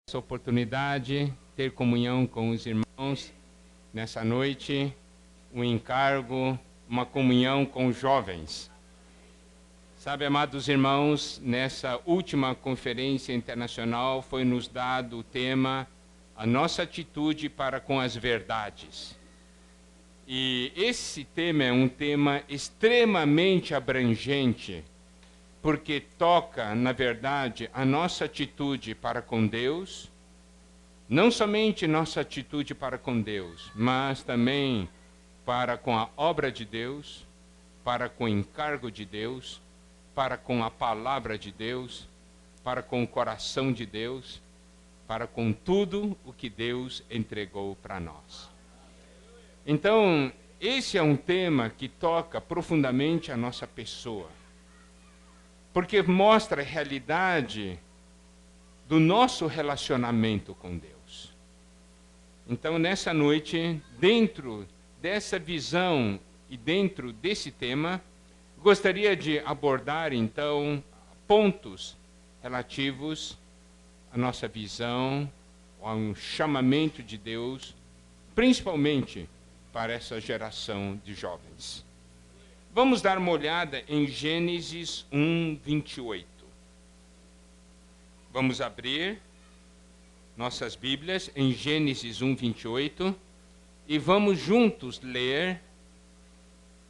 essa oportunidade, ter comunhão com os irmãos nessa noite, um encargo, uma comunhão com os jovens. Sabe, amados irmãos, nessa última conferência internacional foi nos dado o tema a nossa atitude para com as verdades. E esse tema é um tema extremamente abrangente, porque toca, na verdade, a nossa atitude para com Deus, não somente nossa atitude para com Deus, mas também para com a obra de Deus, para com o encargo de Deus, para com a palavra de Deus, para com o coração de Deus, para com tudo o que Deus entregou para nós. Então, esse é um tema que toca profundamente a nossa pessoa, porque mostra a realidade do nosso relacionamento com Deus. Então, nessa noite, dentro dessa visão e dentro desse tema, gostaria de abordar, então, pontos relativos à nossa visão, ao chamamento de Deus, principalmente para essa geração de jovens. Vamos dar uma olhada em Gênesis 1:28. Vamos abrir nossas Bíblias em Gênesis 1:28 e vamos juntos ler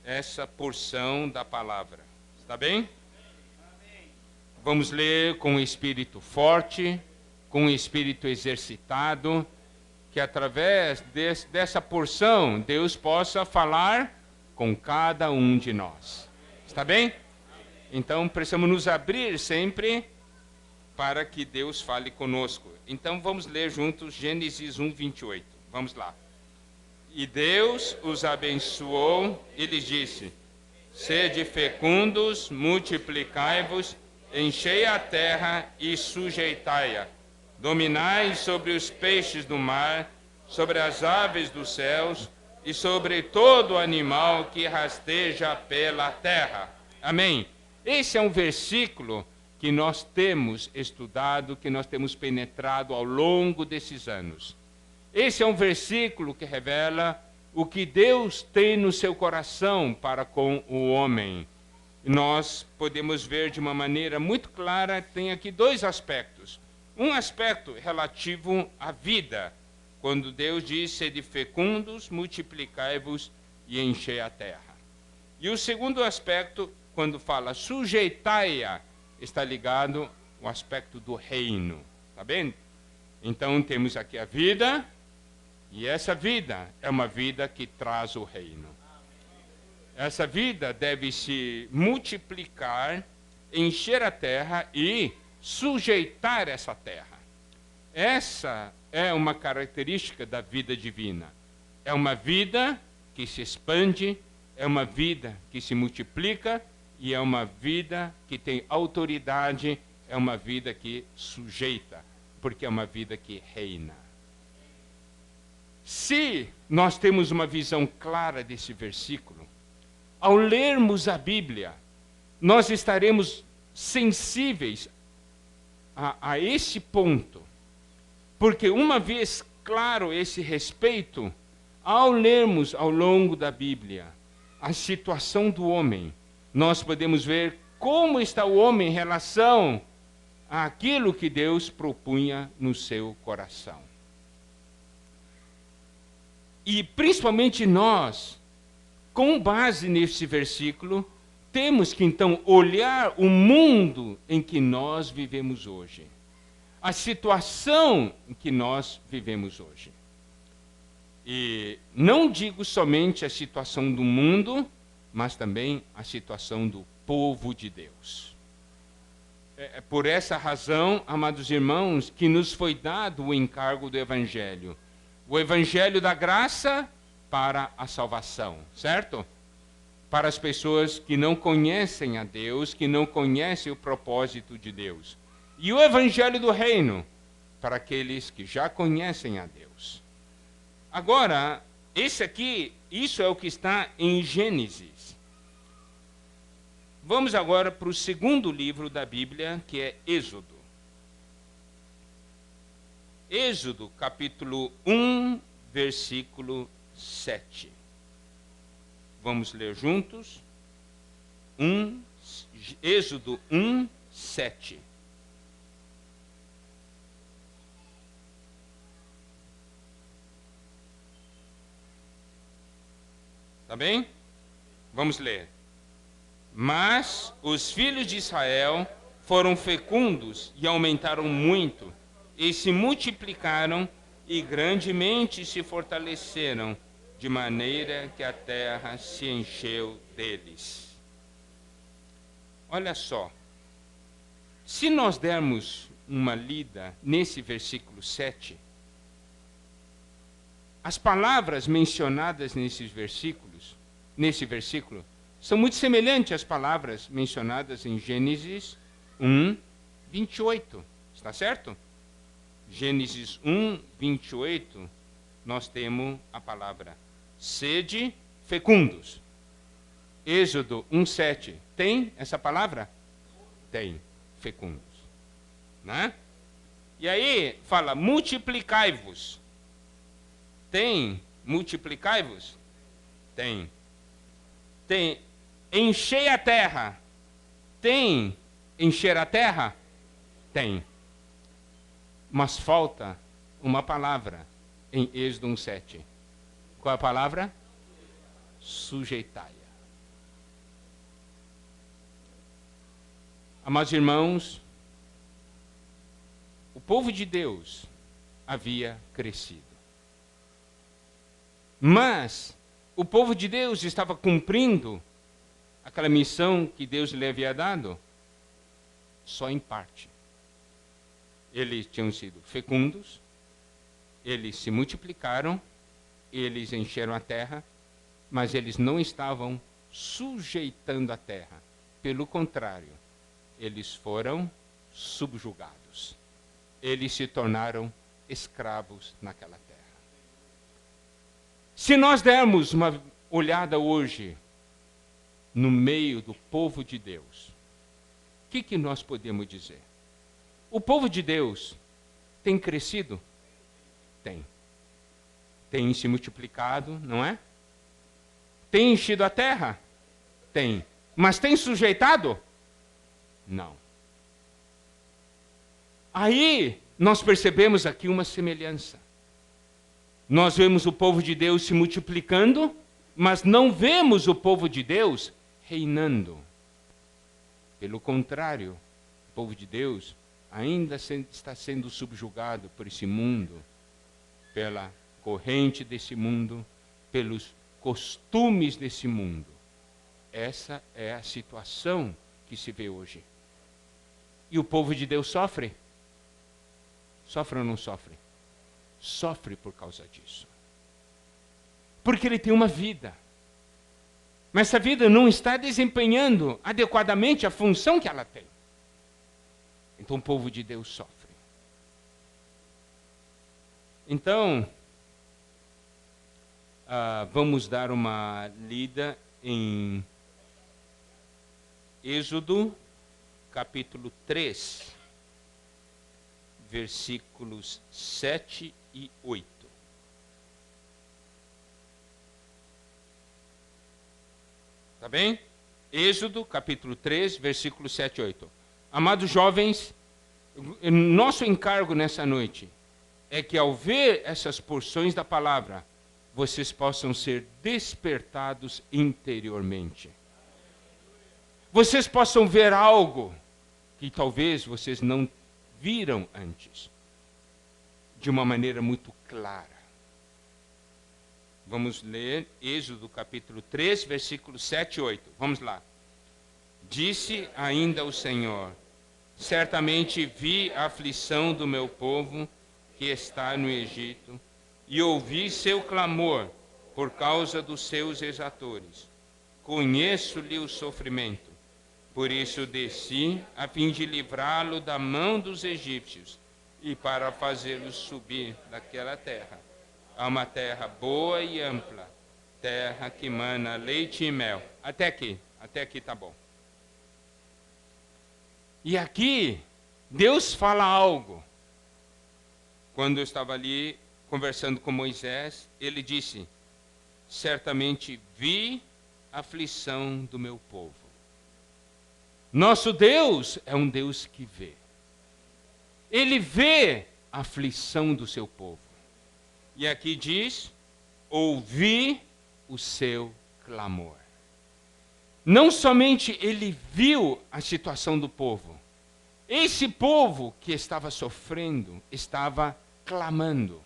essa porção da palavra. Está bem? Vamos ler com um espírito forte, com um espírito exercitado, que através dessa porção Deus possa falar com cada um de nós. Está bem? Então precisamos nos abrir sempre para que Deus fale conosco. Então vamos ler juntos Gênesis 1:28. Vamos lá. E Deus os abençoou e lhes disse: sede fecundos, multiplicai-vos, enchei a terra e sujeitai-a. Dominai sobre os peixes do mar, sobre as aves dos céus e sobre todo animal que rasteja pela terra. Amém. Esse é um versículo que nós temos estudado, que nós temos penetrado ao longo desses anos. Esse é um versículo que revela o que Deus tem no seu coração para com o homem. Nós podemos ver de uma maneira muito clara, tem aqui dois aspectos. Um aspecto relativo à vida, quando Deus diz, sede fecundos, multiplicai-vos e enchei a terra. E o segundo aspecto, quando fala sujeitai-a, está ligado ao aspecto do reino. Está bem? Então temos aqui a vida, e essa vida é uma vida que traz o reino. Essa vida deve se multiplicar, encher a terra e sujeitar essa terra. Essa é uma característica da vida divina. É uma vida que se expande, é uma vida que se multiplica e é uma vida que tem autoridade, é uma vida que sujeita, porque é uma vida que reina. Se nós temos uma visão clara desse versículo, ao lermos a Bíblia, nós estaremos sensíveis a esse ponto. Porque uma vez claro esse respeito, ao lermos ao longo da Bíblia a situação do homem, nós podemos ver como está o homem em relação àquilo que Deus propunha no seu coração. E principalmente nós, com base nesse versículo, temos que então olhar o mundo em que nós vivemos hoje. A situação em que nós vivemos hoje. E não digo somente a situação do mundo, mas também a situação do povo de Deus. É por essa razão, amados irmãos, que nos foi dado o encargo do Evangelho. O Evangelho da graça para a salvação, certo? Para as pessoas que não conhecem a Deus, que não conhecem o propósito de Deus. E o Evangelho do Reino, para aqueles que já conhecem a Deus. Agora, isso é o que está em Gênesis. Vamos agora para o segundo livro da Bíblia, que é Êxodo. Êxodo, capítulo 1, versículo 7. Vamos ler juntos? Êxodo 1, 7. Tá bem? Vamos ler. Mas os filhos de Israel foram fecundos e aumentaram muito, e se multiplicaram e grandemente se fortaleceram, de maneira que a terra se encheu deles. Olha só, se nós dermos uma lida nesse versículo 7, as palavras mencionadas nesse versículo, são muito semelhantes às palavras mencionadas em Gênesis 1, 28. Está certo? Gênesis 1, 28, nós temos a palavra sede fecundos. Êxodo 1, 7, tem essa palavra? Tem, fecundos. Né? E aí fala, multiplicai-vos. Tem, multiplicai-vos? Tem. Tem, enchei a terra. Tem, encher a terra? Tem. Mas falta uma palavra em Êxodo 1:7. Qual é a palavra? Sujeitai-a. Amados irmãos, o povo de Deus havia crescido. Mas o povo de Deus estava cumprindo aquela missão que Deus lhe havia dado só em parte. Eles tinham sido fecundos, eles se multiplicaram, eles encheram a terra, mas eles não estavam sujeitando a terra. Pelo contrário, eles foram subjugados. Eles se tornaram escravos naquela terra. Se nós dermos uma olhada hoje no meio do povo de Deus, o que nós podemos dizer? O povo de Deus tem crescido? Tem. Tem se multiplicado, não é? Tem enchido a terra? Tem. Mas tem sujeitado? Não. Aí nós percebemos aqui uma semelhança. Nós vemos o povo de Deus se multiplicando, mas não vemos o povo de Deus reinando. Pelo contrário, o povo de Deus ainda está sendo subjugado por esse mundo, pela corrente desse mundo, pelos costumes desse mundo. Essa é a situação que se vê hoje. E o povo de Deus sofre? Sofre ou não sofre? Sofre por causa disso. Porque ele tem uma vida. Mas essa vida não está desempenhando adequadamente a função que ela tem. Então o povo de Deus sofre. Então, vamos dar uma lida em Êxodo, capítulo 3, versículos 7 e 8. Tá bem? Êxodo, capítulo 3, versículos 7 e 8. Amados jovens, nosso encargo nessa noite é que ao ver essas porções da palavra, vocês possam ser despertados interiormente. Vocês possam ver algo que talvez vocês não viram antes, de uma maneira muito clara. Vamos ler Êxodo capítulo 3, versículos 7 e 8. Vamos lá. Disse ainda o Senhor: certamente vi a aflição do meu povo que está no Egito, e ouvi seu clamor por causa dos seus exatores. Conheço-lhe o sofrimento. Por isso desci, a fim de livrá-lo da mão dos egípcios, e para fazê-lo subir daquela terra, a uma terra boa e ampla, terra que mana leite e mel. Até aqui tá bom. E aqui, Deus fala algo. quando eu estava ali conversando com Moisés, ele disse: certamente vi a aflição do meu povo. Nosso Deus é um Deus que vê. Ele vê a aflição do seu povo. E aqui diz: ouvi o seu clamor. Não somente ele viu a situação do povo, esse povo que estava sofrendo estava clamando.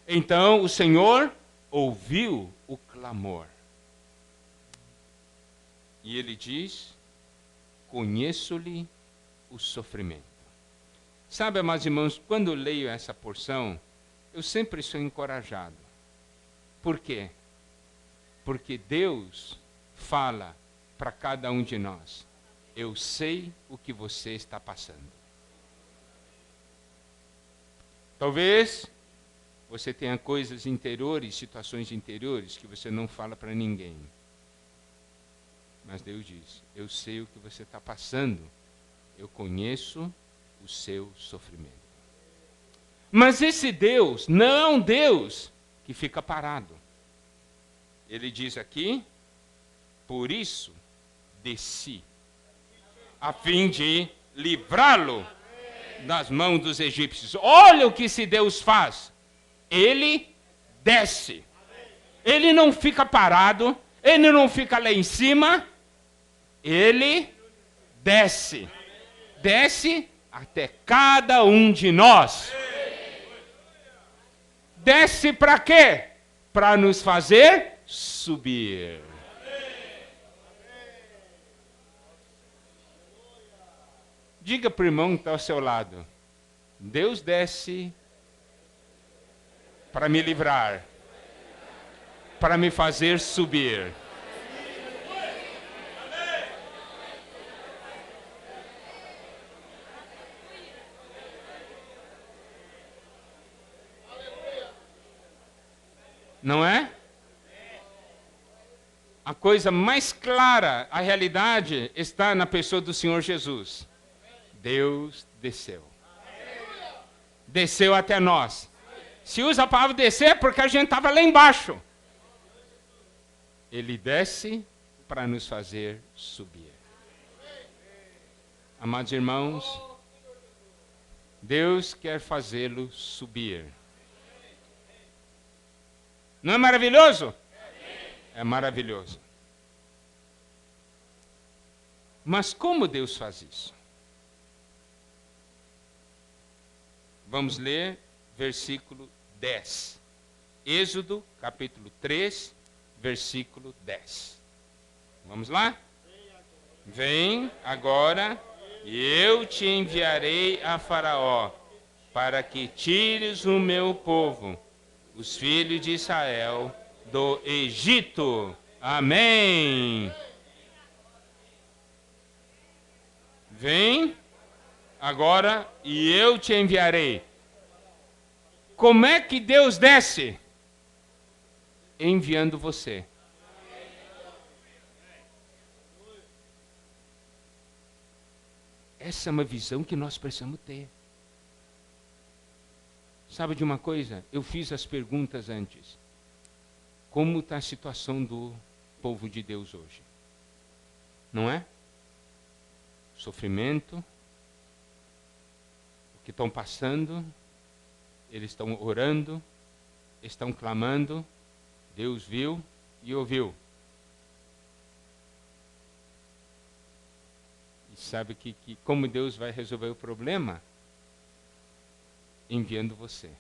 Então o Senhor ouviu o clamor. E ele diz: conheço-lhe o sofrimento. Sabe, amados irmãos, quando eu leio essa porção, eu sempre sou encorajado. Por quê? Porque Deus fala para cada um de nós: eu sei o que você está passando. Talvez você tenha coisas interiores, situações interiores que você não fala para ninguém. Mas Deus diz: eu sei o que você está passando. Eu conheço o seu sofrimento. Mas esse Deus não é um Deus que fica parado. Ele diz aqui: por isso desci, a fim de livrá-lo das mãos dos egípcios. Olha o que esse Deus faz. Ele desce. Ele não fica parado, ele não fica lá em cima, ele desce. Desce até cada um de nós. Desce para quê? Para nos fazer subir. Diga para o irmão que está ao seu lado: Deus desce para me livrar, para me fazer subir. Não é? A coisa mais clara, a realidade está na pessoa do Senhor Jesus. Deus desceu. Desceu até nós. Se usa a palavra descer é porque a gente estava lá embaixo. Ele desce para nos fazer subir. Amados irmãos, Deus quer fazê-lo subir. Não é maravilhoso? É maravilhoso. Mas como Deus faz isso? Vamos ler versículo 10. Êxodo, capítulo 3, versículo 10. Vamos lá? Vem agora, e eu te enviarei a Faraó, para que tires o meu povo, os filhos de Israel, do Egito. Amém. Vem agora e eu te enviarei. Como é que Deus desce? Enviando você. Essa é uma visão que nós precisamos ter. Sabe de uma coisa? Eu fiz as perguntas antes. Como está a situação do povo de Deus hoje? Não é? Sofrimento, o que estão passando, eles estão orando, estão clamando, Deus viu e ouviu. E sabe que como Deus vai resolver o problema? Enviando você.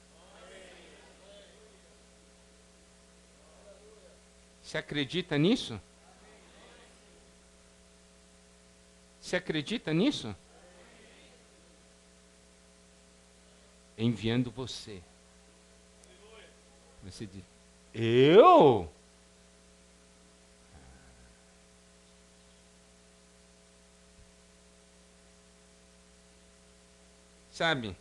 Você acredita nisso? Você acredita nisso? Enviando você. Você diz: eu? Sabe?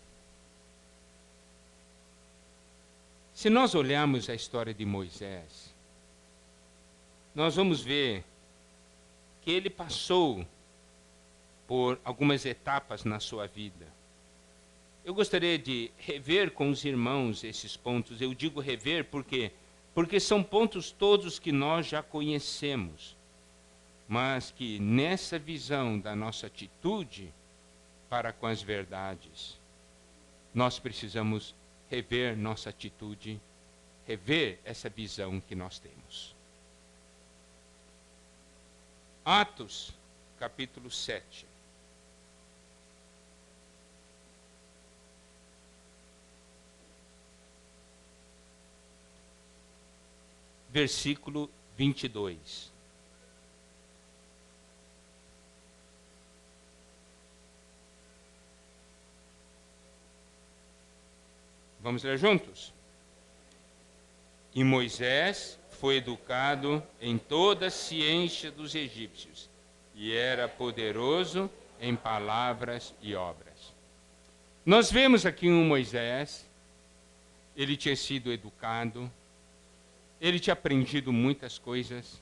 Se nós olharmos a história de Moisés, nós vamos ver que ele passou por algumas etapas na sua vida. eu gostaria de rever com os irmãos esses pontos. Eu digo rever porque são pontos todos que nós já conhecemos, mas que nessa visão da nossa atitude para com as verdades, nós precisamos rever nossa atitude, rever essa visão que nós temos. Atos, capítulo 7. Versículo 22. Vamos ler juntos? E Moisés foi educado em toda a ciência dos egípcios, e era poderoso em palavras e obras. Nós vemos aqui um Moisés, ele tinha sido educado, ele tinha aprendido muitas coisas,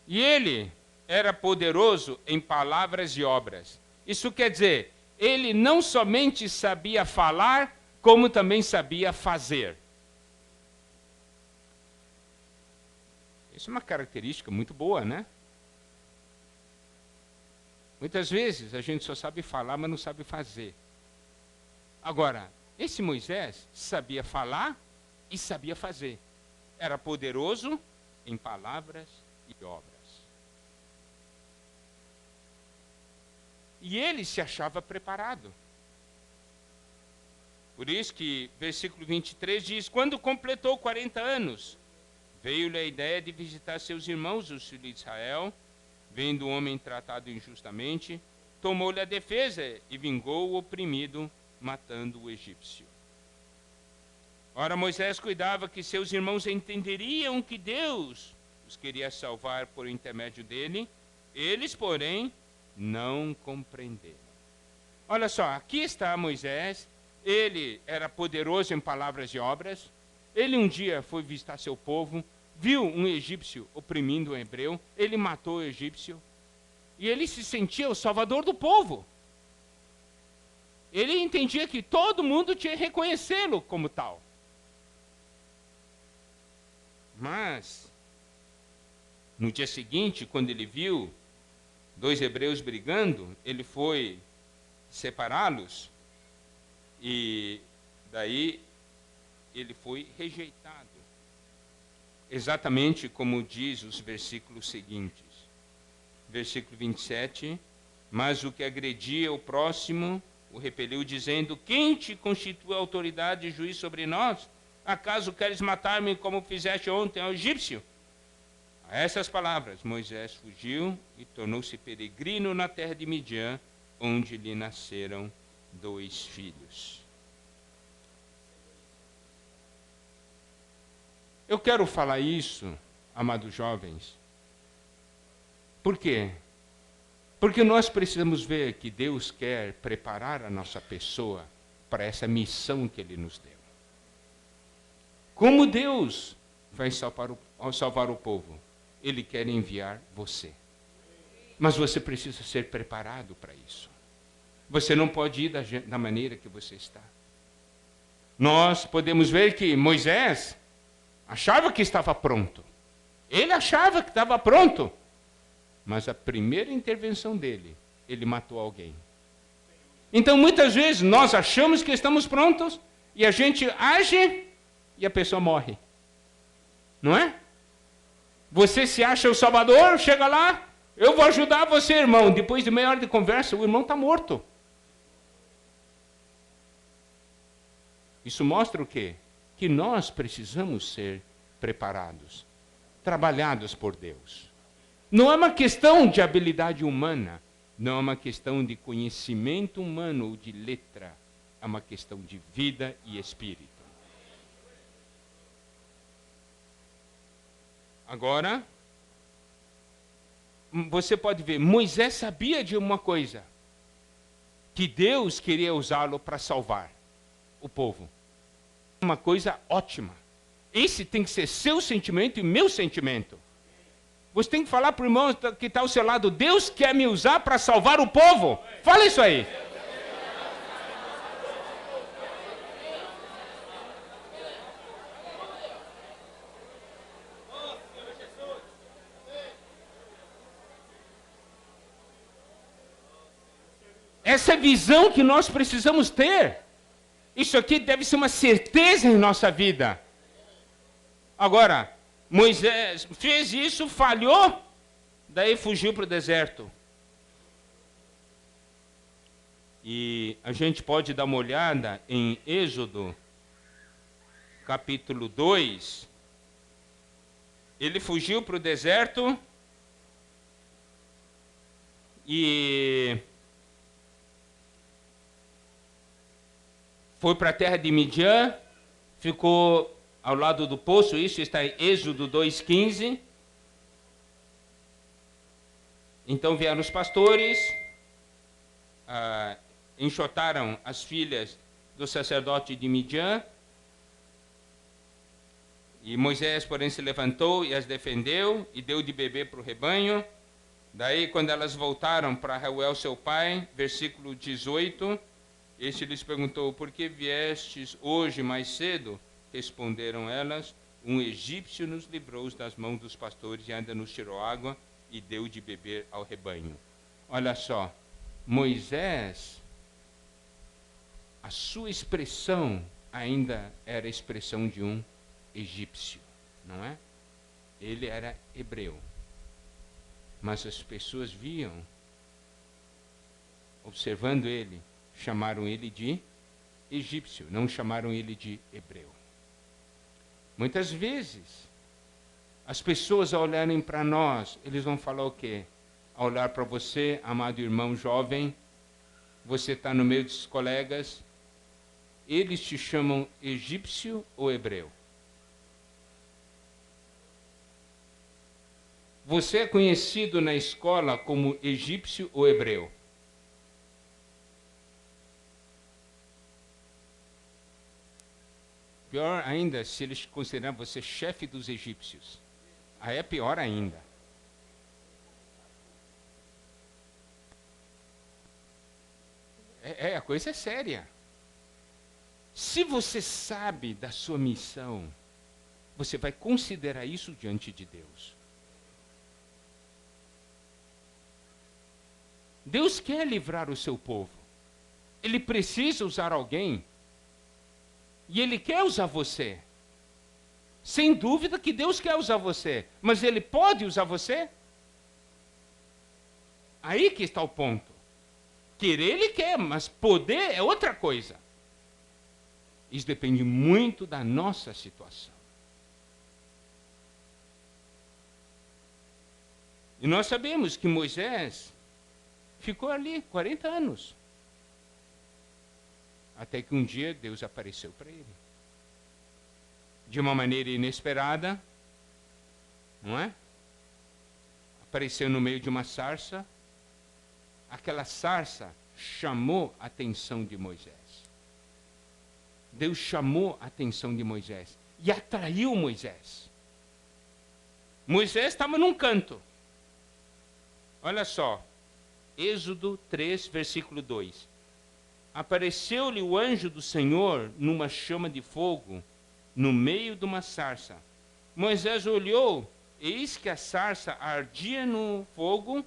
e ele era poderoso em palavras e obras. Isso quer dizer, ele não somente sabia falar, como também sabia fazer. Isso é uma característica muito boa, né? Muitas vezes a gente só sabe falar, mas não sabe fazer. Agora, esse Moisés sabia falar e sabia fazer. Era poderoso em palavras e obras. E ele se achava preparado. Por isso que versículo 23 diz, quando completou 40 anos, veio-lhe a ideia de visitar seus irmãos, os filhos de Israel, vendo o homem tratado injustamente, tomou-lhe a defesa e vingou o oprimido, matando o egípcio. Ora, Moisés cuidava que seus irmãos entenderiam que Deus os queria salvar por intermédio dele, eles, porém, não compreenderam. Olha só, aqui está Moisés, ele era poderoso em palavras e obras, ele um dia foi visitar seu povo, viu um egípcio oprimindo um hebreu, ele matou o egípcio, e ele se sentia o salvador do povo. Ele entendia que todo mundo tinha que reconhecê-lo como tal. Mas, no dia seguinte, quando ele viu dois hebreus brigando, ele foi separá-los, e daí ele foi rejeitado. Exatamente como diz os versículos seguintes. Versículo 27, mas o que agredia o próximo o repeliu, dizendo, quem te constitui autoridade e juiz sobre nós? Acaso queres matar-me como fizeste ontem ao egípcio? A essas palavras, Moisés fugiu e tornou-se peregrino na terra de Midian, onde lhe nasceram 2 filhos. Eu quero falar isso, amados jovens. Por quê? Porque nós precisamos ver que Deus quer preparar a nossa pessoa para essa missão que Ele nos deu. Como Deus vai salvar o povo? Ele quer enviar você. Mas você precisa ser preparado para isso. Você não pode ir da maneira que você está. Nós podemos ver que Moisés achava que estava pronto. Ele achava que estava pronto. Mas a primeira intervenção dele, ele matou alguém. Então, muitas vezes, nós achamos que estamos prontos e a gente age e a pessoa morre. Não é? Você se acha o salvador, chega lá, eu vou ajudar você, irmão. Depois de meia hora de conversa, o irmão está morto. Isso mostra o quê? Que nós precisamos ser preparados, trabalhados por Deus. Não é uma questão de habilidade humana, não é uma questão de conhecimento humano ou de letra, é uma questão de vida e espírito. Agora, você pode ver, Moisés sabia de uma coisa, que Deus queria usá-lo para salvar o povo. Uma coisa ótima. Esse tem que ser seu sentimento e meu sentimento. Você tem que falar para o irmão que está ao seu lado, Deus quer me usar para salvar o povo. Fala isso aí. Essa visão que nós precisamos ter. Isso aqui deve ser uma certeza em nossa vida. Agora, Moisés fez isso, falhou, daí fugiu para o deserto. E a gente pode dar uma olhada em Êxodo, capítulo 2. Ele fugiu para o deserto e foi para a terra de Midian, ficou ao lado do poço, isso está em Êxodo 2,15. Então vieram os pastores, enxotaram as filhas do sacerdote de Midian, e Moisés, porém, se levantou e as defendeu, e deu de beber para o rebanho. Daí, quando elas voltaram para Reuel, seu pai, versículo 18, este lhes perguntou: por que viestes hoje mais cedo? Responderam elas: um egípcio nos livrou das mãos dos pastores e ainda nos tirou água e deu de beber ao rebanho. Olha só, Moisés, a sua expressão ainda era a expressão de um egípcio, não é? Ele era hebreu. Mas as pessoas viam, observando ele, chamaram ele de egípcio, não chamaram ele de hebreu. Muitas vezes, as pessoas ao olharem para nós, eles vão falar o quê? Ao olhar para você, amado irmão jovem, você está no meio dos colegas, eles te chamam egípcio ou hebreu? Você é conhecido na escola como egípcio ou hebreu? Pior ainda, se eles consideram você chefe dos egípcios. Aí é pior ainda. A coisa é séria. Se você sabe da sua missão, você vai considerar isso diante de Deus. Deus quer livrar o seu povo. Ele precisa usar alguém. E Ele quer usar você. Sem dúvida que Deus quer usar você. Mas Ele pode usar você? Aí que está o ponto. Querer Ele quer, mas poder é outra coisa. Isso depende muito da nossa situação. E nós sabemos que Moisés ficou ali 40 anos. Até que um dia Deus apareceu para ele. De uma maneira inesperada, não é? Apareceu no meio de uma sarça. Aquela sarça chamou a atenção de Moisés. Deus chamou a atenção de Moisés e atraiu Moisés. Moisés estava num canto. Olha só, Êxodo 3, versículo 2. Apareceu-lhe o anjo do Senhor numa chama de fogo, no meio de uma sarça. Moisés olhou, eis que a sarça ardia no fogo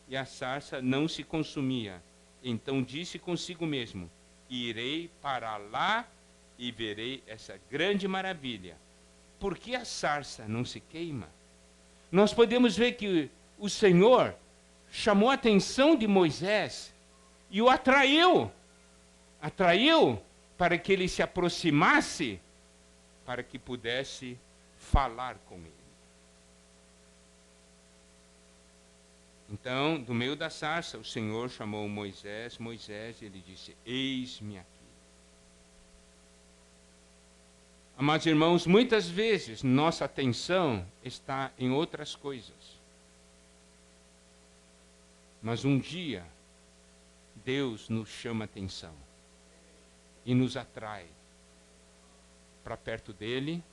e a sarça não se consumia. Então disse consigo mesmo: irei para lá e verei essa grande maravilha. Por que a sarça não se queima? Nós podemos ver que o Senhor chamou a atenção de Moisés e o atraiu. Atraiu para que ele se aproximasse, para que pudesse falar com ele. Então, do meio da sarça, o Senhor chamou Moisés, Moisés, e ele disse: eis-me aqui. Amados irmãos, muitas vezes nossa atenção está em outras coisas. Mas um dia, Deus nos chama a atenção e nos atrai para perto dele,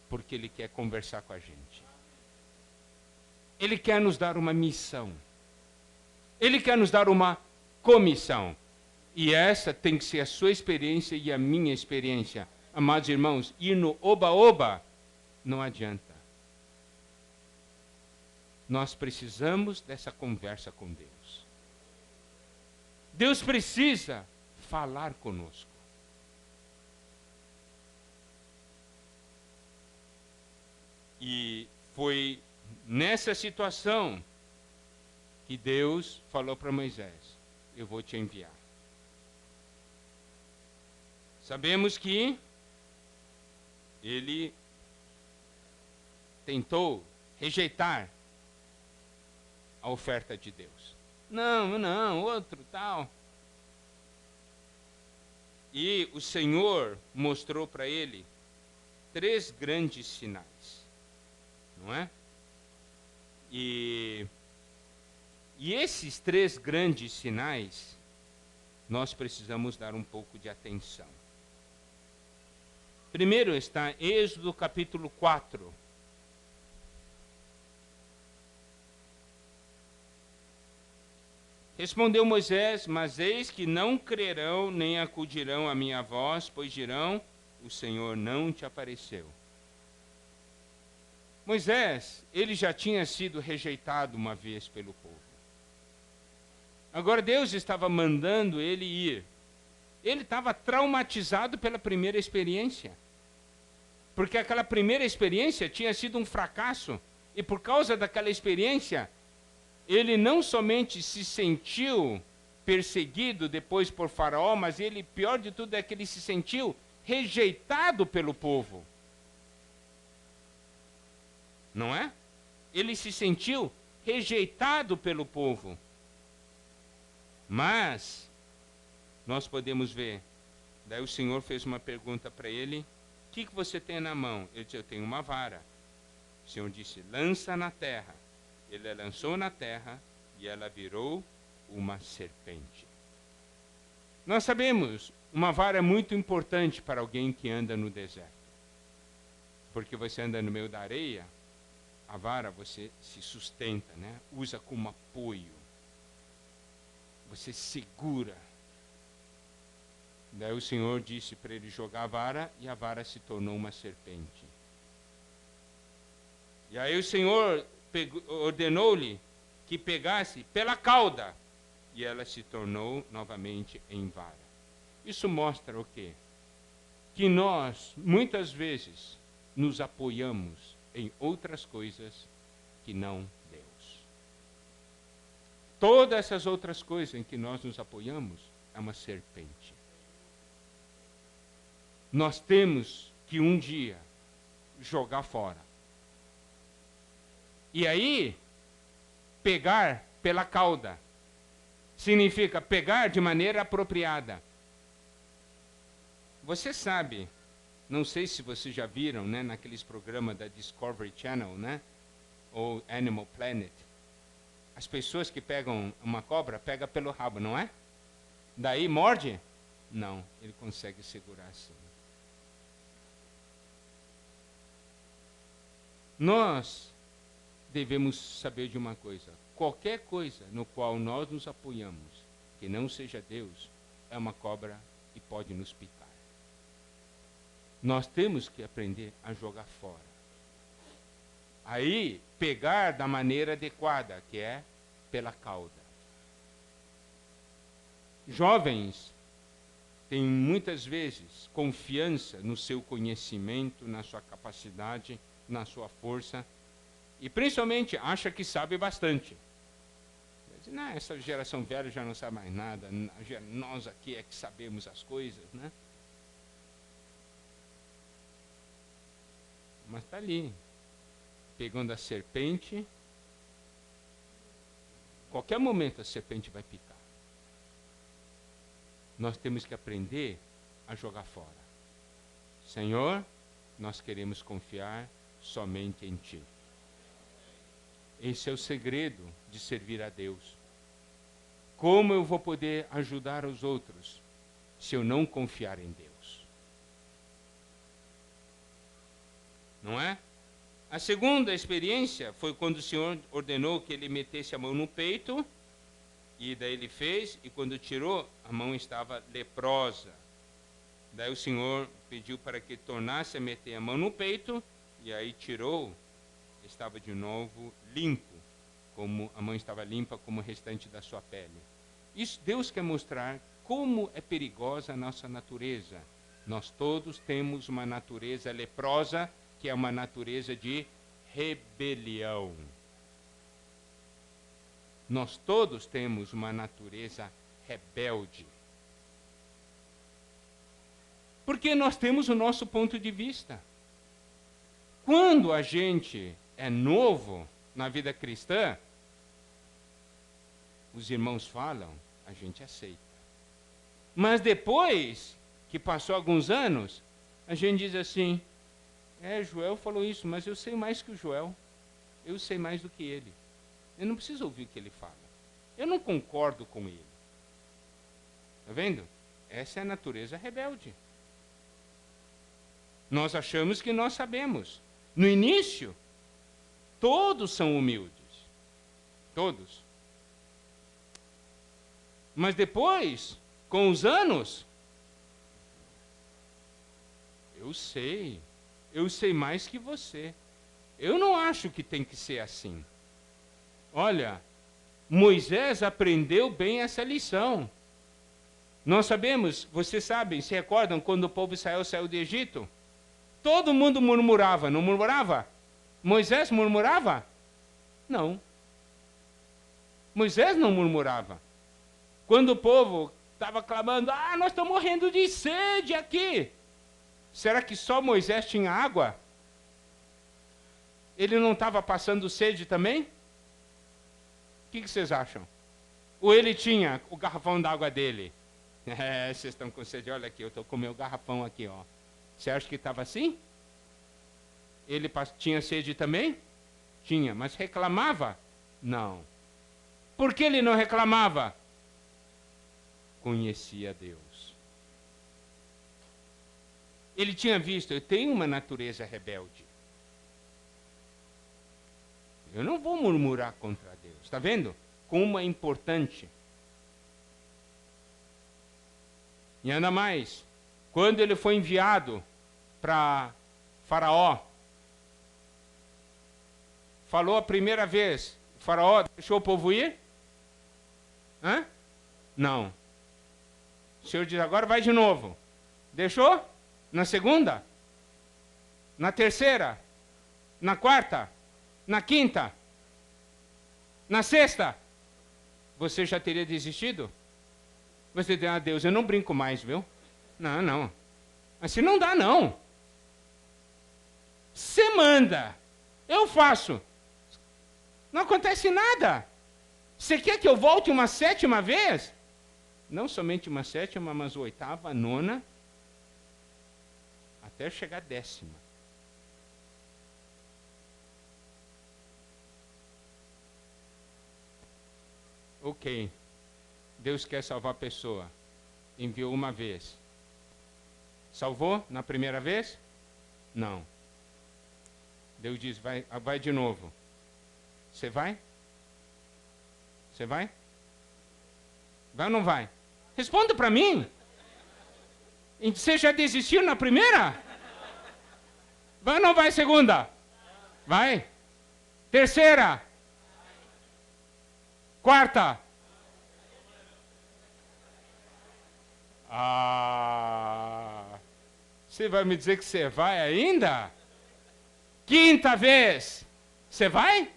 porque ele quer conversar com a gente. Ele quer nos dar uma missão. Ele quer nos dar uma comissão. E essa tem que ser a sua experiência e a minha experiência. Amados irmãos, ir no oba-oba não adianta. Nós precisamos dessa conversa com Deus. Deus precisa falar conosco. E foi nessa situação que Deus falou para Moisés: eu vou te enviar. Sabemos que ele tentou rejeitar a oferta de Deus. Não, outro tal. E o Senhor mostrou para ele 3 grandes sinais, não é? E esses 3 grandes sinais, nós precisamos dar um pouco de atenção. Primeiro está em Êxodo capítulo 4. Respondeu Moisés: mas eis que não crerão nem acudirão à minha voz, pois dirão: o Senhor não te apareceu. Moisés, ele já tinha sido rejeitado uma vez pelo povo. Agora Deus estava mandando ele ir. Ele estava traumatizado pela primeira experiência. Porque aquela primeira experiência tinha sido um fracasso. E por causa daquela experiência, ele não somente se sentiu perseguido depois por Faraó, mas ele, pior de tudo, é que ele se sentiu rejeitado pelo povo. Não é? Ele se sentiu rejeitado pelo povo. Mas nós podemos ver, daí o Senhor fez uma pergunta para ele: o que você tem na mão? Ele disse: eu tenho uma vara. O Senhor disse: lança na terra. Ele a lançou na terra e ela virou uma serpente. Nós sabemos, uma vara é muito importante para alguém que anda no deserto. Porque você anda no meio da areia, a vara você se sustenta, né? Usa como apoio. Você segura. Daí o Senhor disse para ele jogar a vara, e a vara se tornou uma serpente. E aí o Senhor ordenou-lhe que pegasse pela cauda, e ela se tornou novamente em vara. Isso mostra o quê? Que nós, muitas vezes, nos apoiamos em outras coisas que não Deus. Todas essas outras coisas em que nós nos apoiamos é uma serpente. Nós temos que um dia jogar fora. E aí, pegar pela cauda significa pegar de maneira apropriada. Você sabe, não sei se vocês já viram, né, naqueles programas da Discovery Channel, né, ou Animal Planet, as pessoas que pegam uma cobra, pegam pelo rabo, não é? Daí morde? Não, ele consegue segurar assim. Nós devemos saber de uma coisa: qualquer coisa no qual nós nos apoiamos, que não seja Deus, é uma cobra e pode nos picar. Nós temos que aprender a jogar fora. Aí, pegar da maneira adequada, que é pela cauda. Jovens têm muitas vezes confiança no seu conhecimento, na sua capacidade, na sua força, e principalmente acha que sabe bastante. Diz, não, essa geração velha já não sabe mais nada, nós aqui é que sabemos as coisas, né? Mas está ali, pegando a serpente. Qualquer momento a serpente vai picar. Nós temos que aprender a jogar fora. Senhor, nós queremos confiar somente em Ti. Esse é o segredo de servir a Deus. Como eu vou poder ajudar os outros se eu não confiar em Deus? Não é? A segunda experiência foi quando o Senhor ordenou que ele metesse a mão no peito, e daí ele fez, e quando tirou, a mão estava leprosa. Daí o Senhor pediu para que tornasse a meter a mão no peito, e aí tirou, estava de novo limpo, como a mão estava limpa como o restante da sua pele. Isso Deus quer mostrar como é perigosa a nossa natureza. Nós todos temos uma natureza leprosa, que é uma natureza de rebelião. Nós todos temos uma natureza rebelde. Porque nós temos o nosso ponto de vista. Quando a gente é novo na vida cristã, os irmãos falam, a gente aceita. Mas depois que passou alguns anos, a gente diz assim, Joel falou isso, mas eu sei mais que o Joel. Eu sei mais do que ele. Eu não preciso ouvir o que ele fala. Eu não concordo com ele. Está vendo? Essa é a natureza rebelde. Nós achamos que nós sabemos. No início, todos são humildes. Todos. Mas depois, com os anos, eu sei mais que você. Eu não acho que tem que ser assim. Olha, Moisés aprendeu bem essa lição. Nós sabemos, vocês sabem, se recordam quando o povo Israel saiu do Egito? Todo mundo murmurava, não murmurava? Moisés murmurava? Não. Moisés não murmurava. Quando o povo estava clamando, nós estamos morrendo de sede aqui. Será que só Moisés tinha água? Ele não estava passando sede também? O que vocês acham? Ou ele tinha o garrafão d'água dele? Vocês estão com sede, olha aqui, eu estou com o meu garrafão aqui, ó. Você acha que estava assim? Ele tinha sede também? Tinha, mas reclamava? Não. Por que ele não reclamava? Conhecia Deus. Ele tinha visto, eu tenho uma natureza rebelde. Eu não vou murmurar contra Deus. Está vendo? Como é importante. E ainda mais, quando ele foi enviado para Faraó, falou a primeira vez, Faraó deixou o povo ir? Não. O Senhor diz, agora vai de novo. Deixou? Na segunda? Na terceira? Na quarta? Na quinta? Na sexta? Você já teria desistido? Você diz, Deus, eu não brinco mais, viu? Não. Assim não dá, não. Você manda. Eu faço. Não acontece nada. Você quer que eu volte uma 7ª vez? Não somente uma 7ª, mas 8ª, 9ª, até chegar à 10ª. Ok. Deus quer salvar a pessoa. Enviou uma vez. Salvou na primeira vez? Não. Deus diz, vai de novo. Você vai? Você vai? Vai ou não vai? Responda para mim. Você já desistiu na primeira? Vai ou não vai segunda? Vai. Terceira? Quarta? Você vai me dizer que você vai ainda? Quinta vez? Você vai?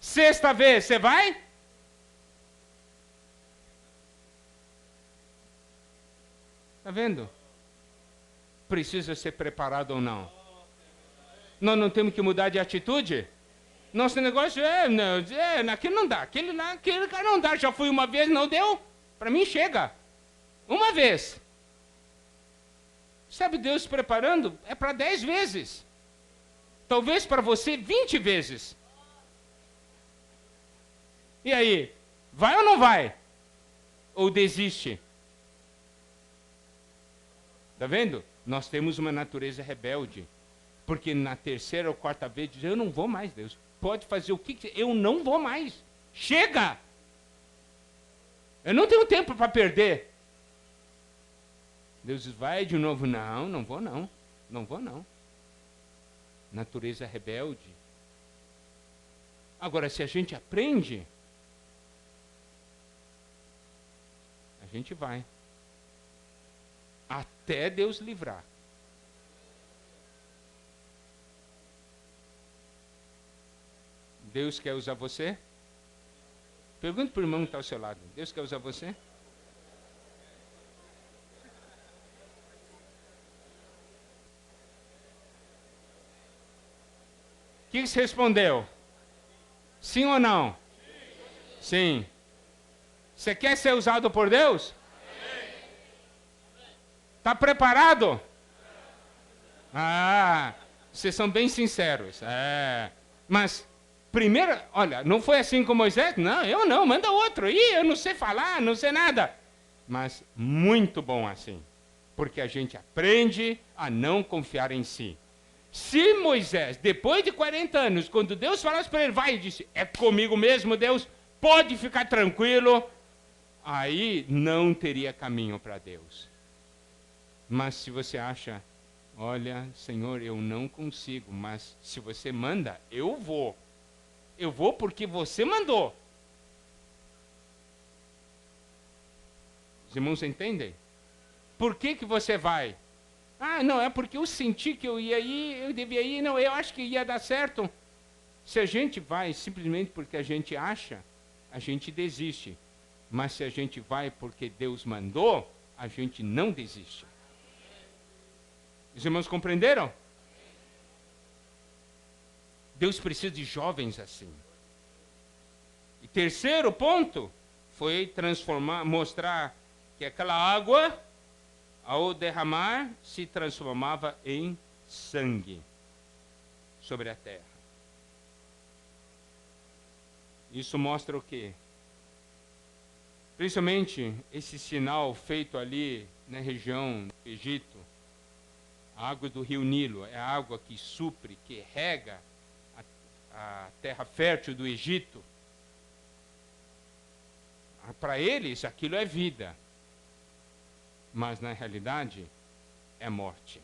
Sexta vez? Você vai? Está vendo? Precisa ser preparado ou não? Nós não temos que mudar de atitude? Nosso negócio aquele não dá. Aquele cara não dá. Já fui uma vez, não deu? Para mim chega. Uma vez. Sabe Deus se preparando? É para 10 vezes. Talvez para você 20 vezes. E aí? Vai ou não vai? Ou desiste? Está vendo? Nós temos uma natureza rebelde. Porque na terceira ou quarta vez diz, eu não vou mais, Deus. Pode fazer o que eu não vou mais. Chega! Eu não tenho tempo para perder. Deus diz, vai de novo. Não, não vou não. Não vou não. Natureza rebelde. Agora, se a gente aprende, A gente vai. Até Deus livrar. Deus quer usar você? Pergunta para o irmão que está ao seu lado. Deus quer usar você? O que você respondeu? Sim ou não? Sim. Você quer ser usado por Deus? Está preparado? Ah, vocês são bem sinceros. Mas, primeiro, olha, não foi assim com Moisés? Não, eu não, manda outro. Ih, eu não sei falar, não sei nada. Mas muito bom assim. Porque a gente aprende a não confiar em si. Se Moisés, depois de 40 anos, quando Deus falasse para ele, vai e disse, é comigo mesmo, Deus, pode ficar tranquilo, aí não teria caminho para Deus. Mas se você acha, olha, Senhor, eu não consigo, mas se você manda, eu vou. Eu vou porque você mandou. Os irmãos entendem? Por que você vai? Ah, não, é porque eu senti que eu ia ir, eu devia ir, não, eu acho que ia dar certo. Se a gente vai simplesmente porque a gente acha, a gente desiste. Mas se a gente vai porque Deus mandou, a gente não desiste. Os irmãos compreenderam? Deus precisa de jovens assim. E terceiro ponto foi mostrar que aquela água, ao derramar, se transformava em sangue sobre a terra. Isso mostra o quê? Principalmente esse sinal feito ali na região do Egito. A água do rio Nilo é a água que supre, que rega a terra fértil do Egito. Para eles, aquilo é vida. Mas, na realidade, é morte.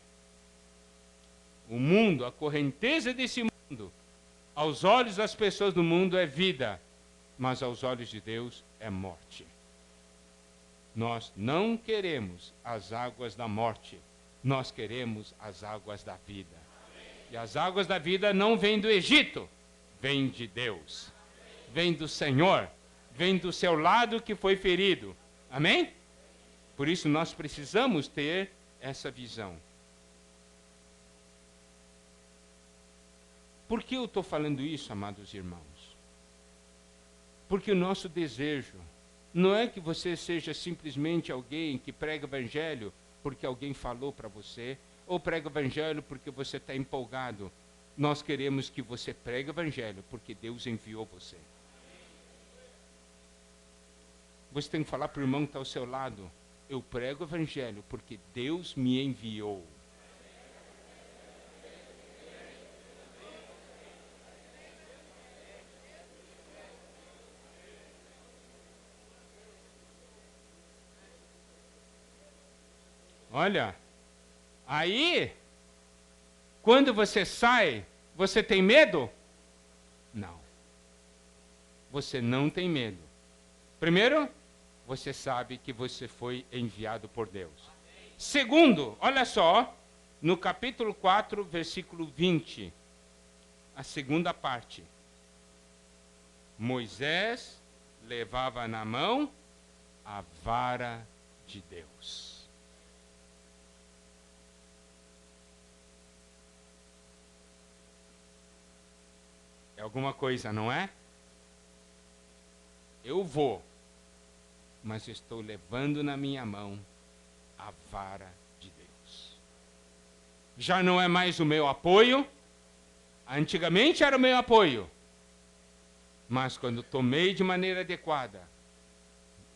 O mundo, a correnteza desse mundo, aos olhos das pessoas do mundo é vida, mas aos olhos de Deus é morte. Nós não queremos as águas da morte. Nós queremos as águas da vida. E as águas da vida não vêm do Egito, vêm de Deus. Vêm do Senhor, vêm do seu lado que foi ferido. Amém? Por isso nós precisamos ter essa visão. Por que eu estou falando isso, amados irmãos? Porque o nosso desejo não é que você seja simplesmente alguém que prega o evangelho porque alguém falou para você, ou prega o evangelho porque você está empolgado. Nós queremos que você pregue o evangelho porque Deus enviou você. Você tem que falar para o irmão que está ao seu lado, eu prego o evangelho porque Deus me enviou. Olha, aí, quando você sai, você tem medo? Não. Você não tem medo. Primeiro, você sabe que você foi enviado por Deus. Segundo, olha só, no capítulo 4, versículo 20, a segunda parte. Moisés levava na mão a vara de Deus. É alguma coisa, não é? Eu vou, mas estou levando na minha mão a vara de Deus. Já não é mais o meu apoio. Antigamente era o meu apoio. Mas quando tomei de maneira adequada,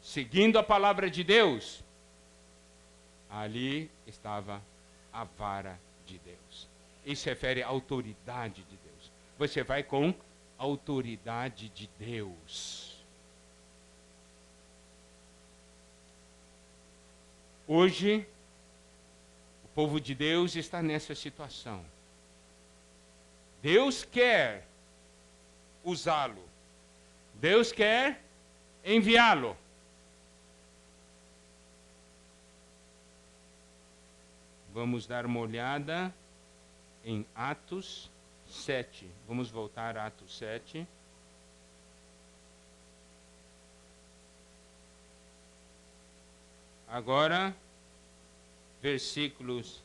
seguindo a palavra de Deus, ali estava a vara de Deus. Isso se refere à autoridade de Deus. Você vai com a autoridade de Deus. Hoje, o povo de Deus está nessa situação. Deus quer usá-lo. Deus quer enviá-lo. Vamos dar uma olhada em Atos 7. Vamos voltar a Atos 7. Agora, versículos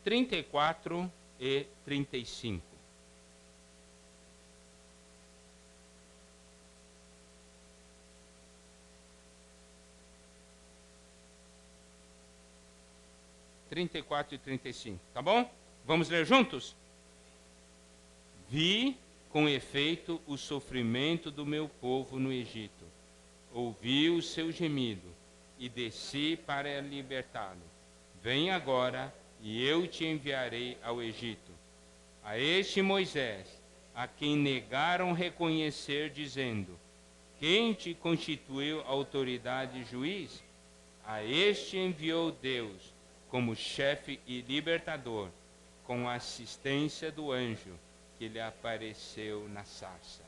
34 e 35. E 35, tá bom? Vamos ler juntos? Vi com efeito o sofrimento do meu povo no Egito. Ouvi o seu gemido e desci para libertá-lo. Vem agora e eu te enviarei ao Egito. A este Moisés, a quem negaram reconhecer, dizendo: quem te constituiu autoridade e juiz? A este enviou Deus como chefe e libertador, com a assistência do anjo que lhe apareceu na sarça.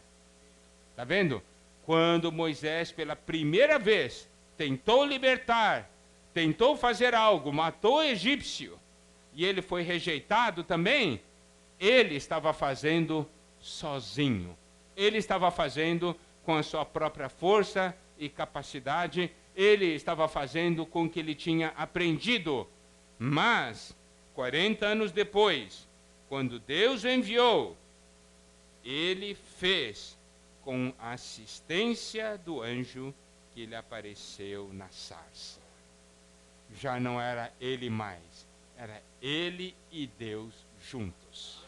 Está vendo? Quando Moisés, pela primeira vez, tentou libertar, tentou fazer algo, matou o egípcio, e ele foi rejeitado também, ele estava fazendo sozinho. Ele estava fazendo com a sua própria força e capacidade, ele estava fazendo com o que ele tinha aprendido. Mas, 40 anos depois, quando Deus o enviou, ele fez com a assistência do anjo que lhe apareceu na sarça. Já não era ele mais, era ele e Deus juntos.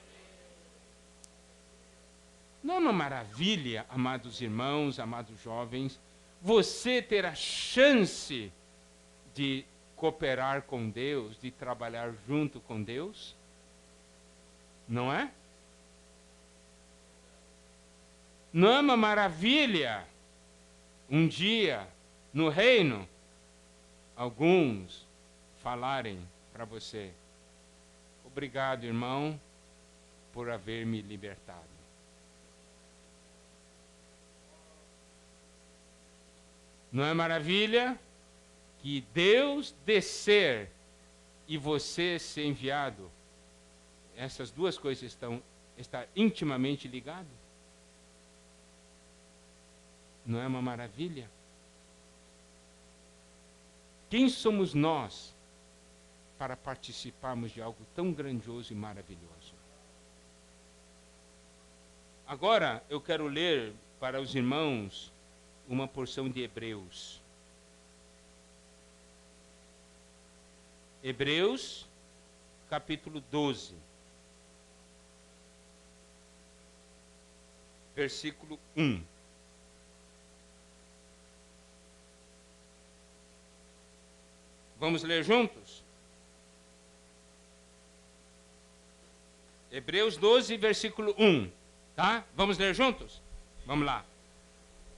Não é uma maravilha, amados irmãos, amados jovens, você ter a chance de cooperar com Deus, de trabalhar junto com Deus? Não é? Não é uma maravilha um dia no reino alguns falarem para você: obrigado, irmão, por haver me libertado. Não é maravilha que Deus descer e você ser enviado? Essas duas coisas estão intimamente ligadas. Não é uma maravilha? Quem somos nós para participarmos de algo tão grandioso e maravilhoso? Agora eu quero ler para os irmãos uma porção de Hebreus. Hebreus, capítulo 12, versículo 1. Vamos ler juntos? Hebreus 12, versículo 1. Tá? Vamos ler juntos? Vamos lá.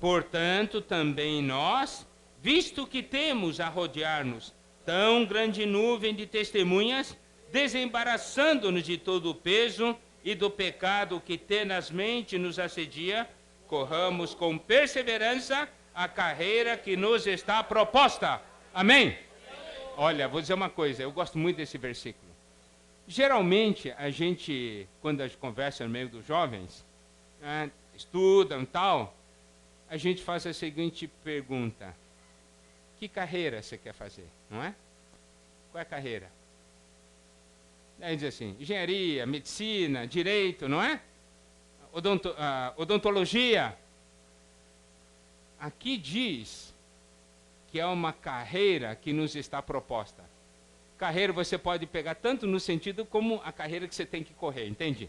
Portanto, também nós, visto que temos a rodear-nos tão grande nuvem de testemunhas, desembaraçando-nos de todo o peso e do pecado que tenazmente nos assedia, corramos com perseverança a carreira que nos está proposta. Amém? Olha, vou dizer uma coisa, eu gosto muito desse versículo. Geralmente, a gente, quando a gente conversa no meio dos jovens, estudam e tal, a gente faz a seguinte pergunta: que carreira você quer fazer, não é? Qual é a carreira? Aí diz assim: engenharia, medicina, direito, não é? Odontologia. Aqui diz que é uma carreira que nos está proposta. Carreira você pode pegar tanto no sentido como a carreira que você tem que correr, entende?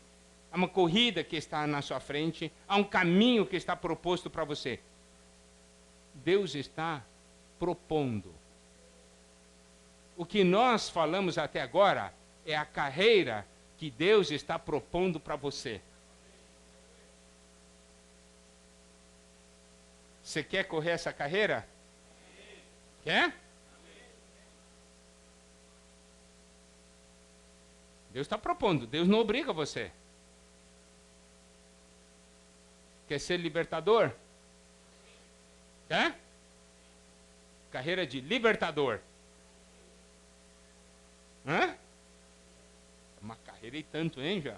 Há uma corrida que está na sua frente, há um caminho que está proposto para você. Deus está propondo. O que nós falamos até agora é a carreira que Deus está propondo para você. Você quer correr essa carreira? Quer? Deus está propondo, Deus não obriga você. Quer ser libertador? Quer? Carreira de libertador. Hã? uma carreira e tanto, hein, já?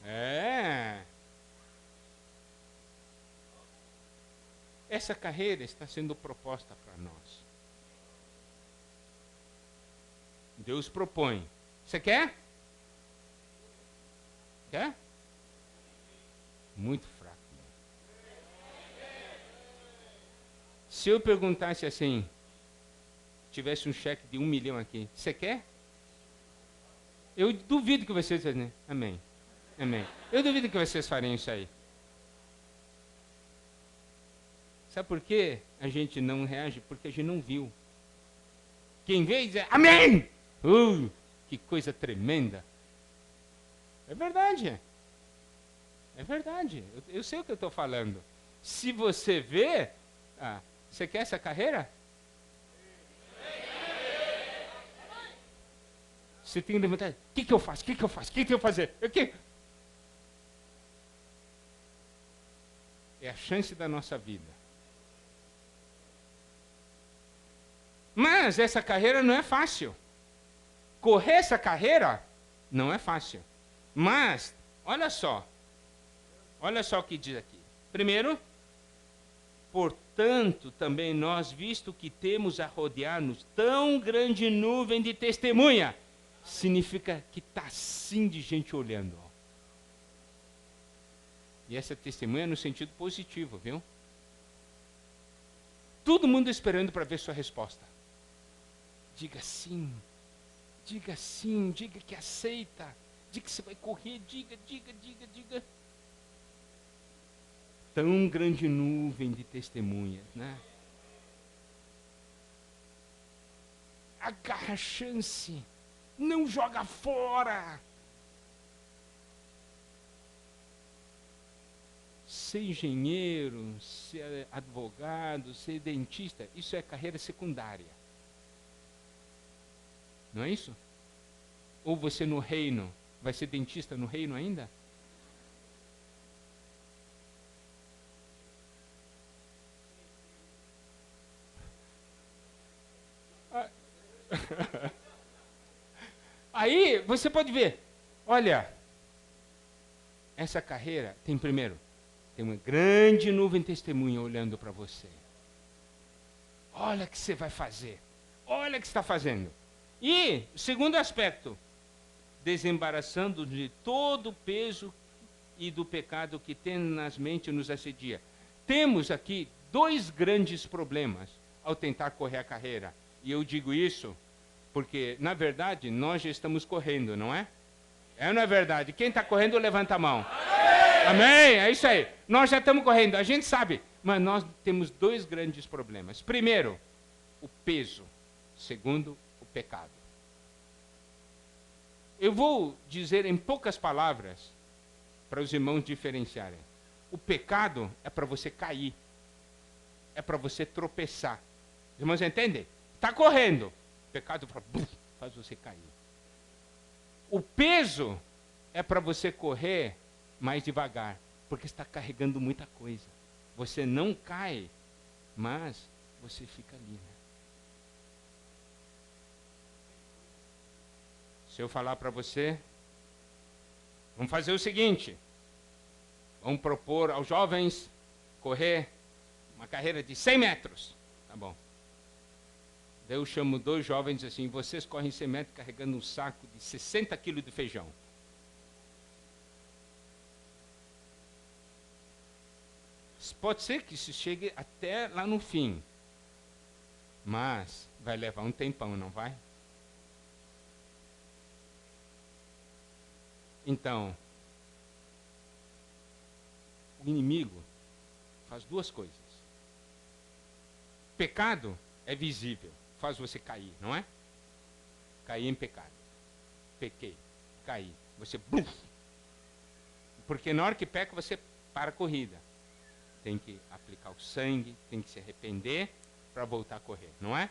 É. Essa carreira está sendo proposta para nós. Deus propõe. Você quer? Quer? Muito fraco. Se eu perguntasse assim, tivesse um cheque de 1 milhão aqui, você quer? Eu duvido que vocês fazem. Amém. Amém. Eu duvido que vocês farem isso aí. Sabe por quê a gente não reage? Porque a gente não viu. Quem vê diz, amém! Que coisa tremenda. É verdade. É verdade. Eu sei o que eu estou falando. Se você vê, você quer essa carreira? Você tem que levantar. O que eu faço? O que eu faço? O que eu tenho que fazer? É a chance da nossa vida. Mas essa carreira não é fácil. Correr essa carreira não é fácil. Mas, olha só o que diz aqui. Primeiro, portanto, também nós, visto que temos a rodear-nos tão grande nuvem de testemunha, significa que está assim de gente olhando. Ó. E essa testemunha é no sentido positivo, viu? Todo mundo esperando para ver sua resposta. Diga sim, diga que aceita, diga que você vai correr, diga. Tão grande nuvem de testemunhas, né? Agarra a chance, não joga fora. Ser engenheiro, ser advogado, ser dentista, isso é carreira secundária. Não é isso? Ou você no reino, vai ser dentista no reino ainda? Aí você pode ver, olha, essa carreira tem uma grande nuvem de testemunha olhando para você. Olha o que você vai fazer, olha o que você está fazendo. E, segundo aspecto, desembaraçando de todo o peso e do pecado que tenazmente nos assedia. Temos aqui 2 grandes problemas ao tentar correr a carreira. E eu digo isso porque, na verdade, nós já estamos correndo, não é? É ou não é verdade? Quem está correndo, levanta a mão. Amém? É isso aí. Nós já estamos correndo, a gente sabe. Mas nós temos 2 grandes problemas. Primeiro, o peso. Segundo, o pecado. Eu vou dizer em poucas palavras, para os irmãos diferenciarem. O pecado é para você cair. É para você tropeçar. Os irmãos entendem? Está correndo. O pecado faz você cair. O peso é para você correr mais devagar, porque está carregando muita coisa. Você não cai, mas você fica ali. Né? Se eu falar para você, vamos fazer o seguinte, vamos propor aos jovens correr uma carreira de 100 metros. Tá bom. Daí eu chamo 2 jovens assim, vocês correm 100 metros carregando um saco de 60 quilos de feijão. Pode ser que isso chegue até lá no fim, mas vai levar um tempão, não vai? Então, o inimigo faz 2 coisas. Pecado é visível, faz você cair, não é? Cair em pecado. Pequei, caí. Você, porque na hora que peca, você para a corrida. Tem que aplicar o sangue, tem que se arrepender para voltar a correr, não é?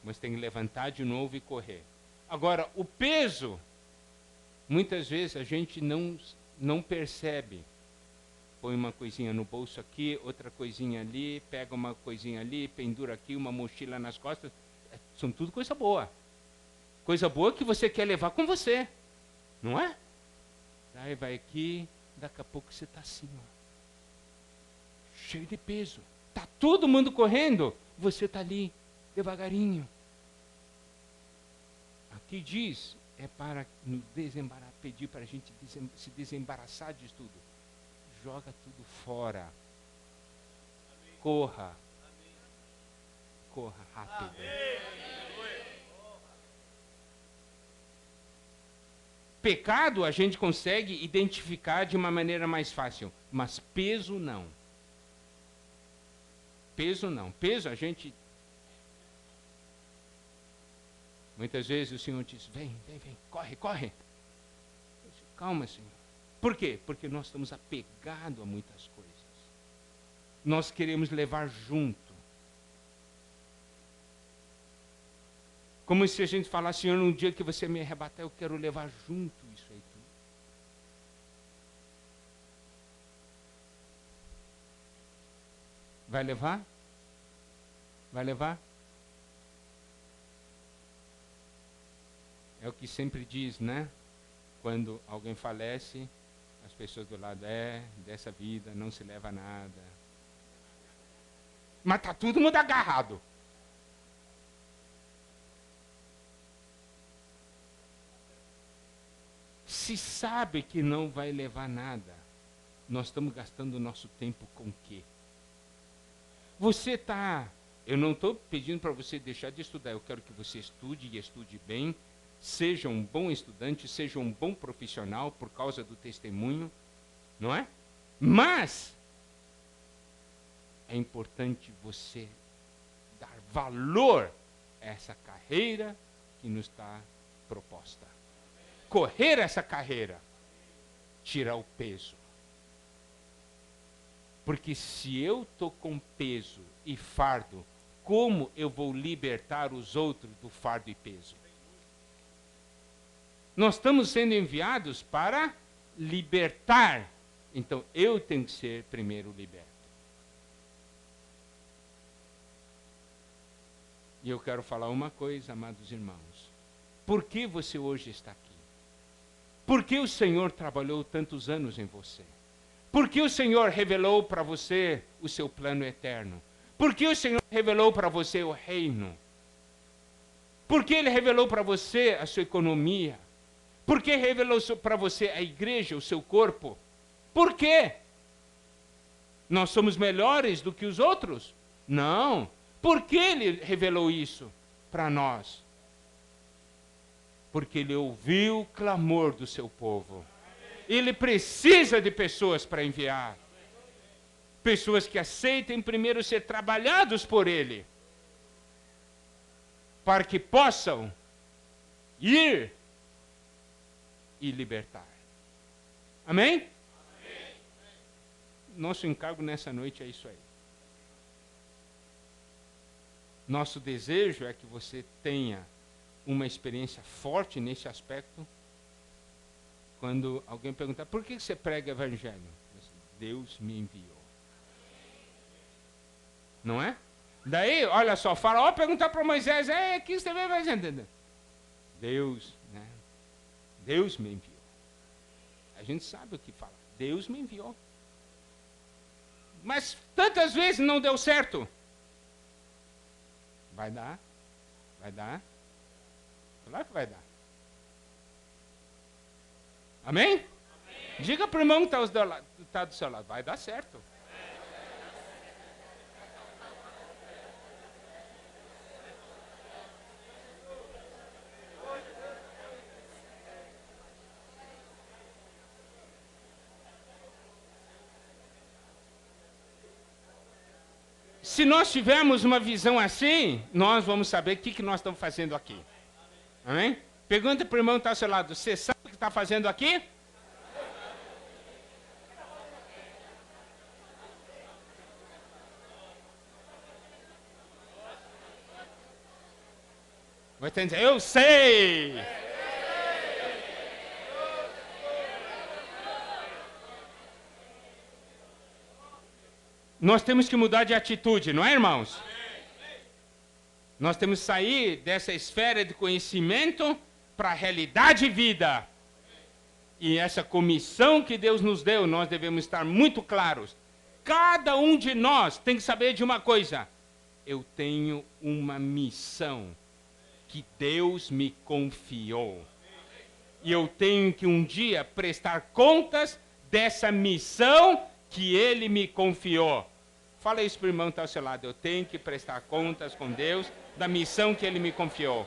Mas tem que levantar de novo e correr. Agora, o peso, muitas vezes a gente não percebe. Põe uma coisinha no bolso aqui, outra coisinha ali, pega uma coisinha ali, pendura aqui, uma mochila nas costas. São tudo coisa boa. Coisa boa que você quer levar com você. Não é? Daí vai aqui, daqui a pouco você está assim, ó, cheio de peso. Está todo mundo correndo, você está ali, devagarinho. Aqui diz, é para nos pedir para a gente se desembaraçar disso tudo. Joga tudo fora. Amém. Corra. Amém. Corra rápido. Amém. Pecado a gente consegue identificar de uma maneira mais fácil, mas peso não. Peso não. Peso a gente... Muitas vezes o Senhor diz, vem, corre. Calma, Senhor. Por quê? Porque nós estamos apegados a muitas coisas. Nós queremos levar junto. Como se a gente falasse, Senhor, num dia que você me arrebatar, eu quero levar junto isso aí tudo. Vai levar? Vai levar? É o que sempre diz, né? Quando alguém falece, as pessoas do lado, dessa vida não se leva nada. Mas está todo mundo agarrado. Se sabe que não vai levar nada, nós estamos gastando o nosso tempo com o quê? Você está... Eu não estou pedindo para você deixar de estudar, eu quero que você estude e estude bem, seja um bom estudante, seja um bom profissional por causa do testemunho, não é? Mas é importante você dar valor a essa carreira que nos está proposta. Correr essa carreira, tirar o peso. Porque se eu estou com peso e fardo, como eu vou libertar os outros do fardo e peso? Nós estamos sendo enviados para libertar. Então, eu tenho que ser primeiro liberto. E eu quero falar uma coisa, amados irmãos. Por que você hoje está aqui? Por que o Senhor trabalhou tantos anos em você? Por que o Senhor revelou para você o seu plano eterno? Por que o Senhor revelou para você o reino? Por que Ele revelou para você a sua economia? Por que revelou para você a igreja, o seu corpo? Por quê? Nós somos melhores do que os outros? Não. Por que Ele revelou isso para nós? Porque Ele ouviu o clamor do seu povo. Ele precisa de pessoas para enviar. Pessoas que aceitem primeiro ser trabalhados por Ele. Para que possam ir e libertar. Amém? Amém? Nosso encargo nessa noite é isso aí. Nosso desejo é que você tenha uma experiência forte nesse aspecto. Quando alguém perguntar, por que você prega evangelho? Deus me enviou. Não é? Daí, olha só, o faraó perguntar para Moisés, o que você vai fazer? Deus, né? Deus me enviou. A gente sabe o que fala. Deus me enviou. Mas tantas vezes não deu certo. Vai dar. Vai dar. Claro que vai dar. Amém? Amém. Diga para o irmão que está do seu lado. Vai dar certo. Se nós tivermos uma visão assim, nós vamos saber o que nós estamos fazendo aqui. Amém? Pergunta para o irmão que está ao seu lado. Você sabe o que está fazendo aqui? Vai ter que dizer, eu sei! Nós temos que mudar de atitude, não é, irmãos? Nós temos que sair dessa esfera de conhecimento para a realidade e vida. E essa comissão que Deus nos deu, nós devemos estar muito claros. Cada um de nós tem que saber de uma coisa. Eu tenho uma missão que Deus me confiou. E eu tenho que um dia prestar contas dessa missão que Ele me confiou. Fala isso para o irmão que está ao seu lado. Eu tenho que prestar contas com Deus da missão que Ele me confiou.